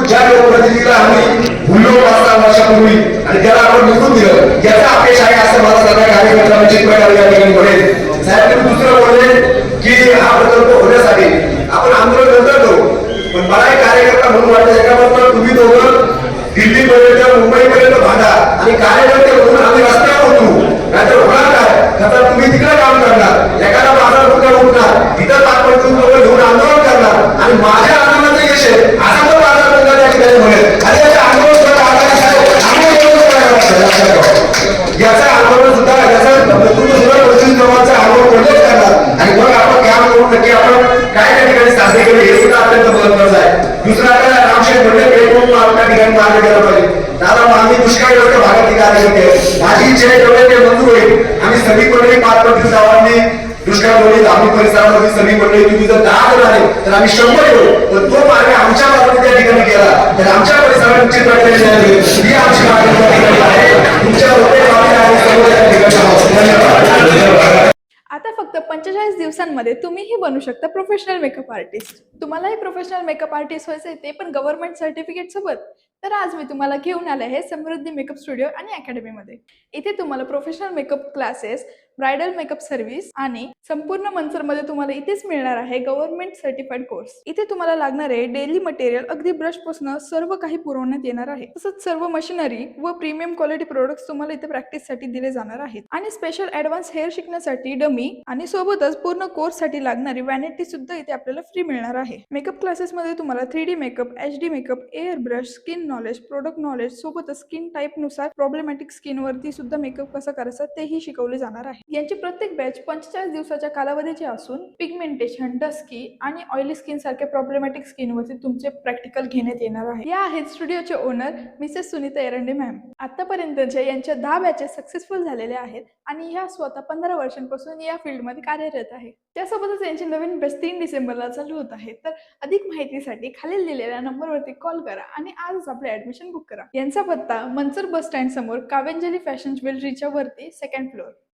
ज्या लोकप्रतिनिधीला आम्ही भुललो 5-6 वर्षापूर्वी आणि त्याला आपण निवडून दिलं, याचा अपयश आहे असं मला सगळ्या कार्यकर्त्यांना चित्रपटाला या ठिकाणी बोलेल. साहेब तुम्ही दुसरं बोलले की हा प्रकल्प होण्यासाठी आपण आंदोलन नंतर करू, पण मला एक कार्यकर्ता म्हणून वाटतं एका बाजूला तुम्ही दोघं दिल्लीपर्यंत मुंबईपर्यंत भांडा आणि कार्यकर्ते म्हणून आम्ही रस्त्यावर उतरू, नाहीतर होणार काय आता तुम्ही तिकडे काम करणार, एखादा बाजार मुद्दा उठणार, इतर 5-25 लोक घेऊन आंदोलन करणार आणि माझ्या आंदोलनाचं यश आहे असा तो बाजार मुद्दा त्या ठिकाणी म्हणेल आणि याचं आंदोलन सुद्धा याचं आंदोलन सुद्धा याचं नेतृत्व सुद्धा 25 जमाचं आंदोलन कोणतेच करणार आणि मग आपण काम करून नक्की आपण काय त्या ठिकाणी साजरे केले हे सुद्धा अत्यंत महत्वाचं आहे. दुसरा आता रामशेठ म्हणले प्रेम त्या ठिकाणी मान्य केलं पाहिजे. दादा आम्ही दुष्काळग्रस्त भागातील कार्यकर्ते माझी इच्छा आहे तेवढे ते मंजूर होईल. आम्ही सगळी मंडळी 5-25 गावांनी दुष्काळग्रस्त आम्ही परिसरामध्ये सगळी मंडळी तुम्ही जर 10 जण आले तर आम्ही 100 येऊ, पण तो मार्ग आमच्या बाजूने त्या ठिकाणी गेला तर आमच्या परिसरात चित्र ही आमची मागणी आहे. तुमच्या आता फक्त 45 दिवसांमध्ये तुम्हीही बनू शकता प्रोफेशनल मेकअप आर्टिस्ट. तुम्हालाही प्रोफेशनल मेकअप आर्टिस्ट व्हायचंय, ते पण गव्हर्नमेंट सर्टिफिकेट सोबत. तर आज मी तुम्हाला घेऊन आले आहे समृद्धी मेकअप स्टुडिओ आणि अकॅडमीमध्ये. इथे तुम्हाला professional makeup classes, bridal makeup service आणि संपूर्ण मनसरमध्ये तुम्हाला इथेच मिळणार आहे गव्हर्नमेंट सर्टिफाईड कोर्स. इथे तुम्हाला लागणारे डेली मटेरियल अगदी ब्रश पासून सर्व काही पुरवण्यात येणार आहे. तसंच सर्व मशिनरी व प्रीमियम क्वालिटी प्रोडक्ट्स तुम्हाला इथे प्रॅक्टिससाठी दिले जाणार आहेत आणि स्पेशल ऍडव्हान्स हेअर शिकण्यासाठी डमी आणि सोबतच पूर्ण कोर्स साठी लागणारी वॅनिटी सुद्धा इथे आपल्याला फ्री मिळणार आहे. मेकअप क्लासेस मध्ये तुम्हाला 3D makeup, HD makeup, air brush, skin knowledge, product knowledge सोबतच स्किन टाईप नुसार प्रॉब्लेमॅटिक स्किन वरती सुद्धा मेकअप कसा करायचा तेही शिकवले जाणार आहे. यांची प्रत्येक बॅच 45 दिवसाच्या कालावधीची असून पिगमेंटेशन, डस्की आणि ऑइली स्किन सारख्या प्रॉब्लेमॅटिक स्किन वरती तुमचे प्रॅक्टिकल घेण्यात येणार आहे. या आहेत स्टुडिओचे owner Mrs Sunita Erande ma'am. आतापर्यंतच्या यांच्या 10 बॅचेस सक्सेसफुल झालेल्या आहेत आणि ह्या स्वतः 15 वर्षांपासून या फील्डमध्ये कार्यरत आहे. त्यासोबतच यांची नवीन बॅच 3 डिसेंबरला चालू होत आहे. तर अधिक माहितीसाठी खालील दिलेल्या नंबरवरती कॉल करा आणि आजच आपले ऍडमिशन बुक करा. यांचा पत्ता मनसर बस स्टँड समोर काव्यांजली फॅशन ज्वेलरीच्या वरती 2nd फ्लोअर.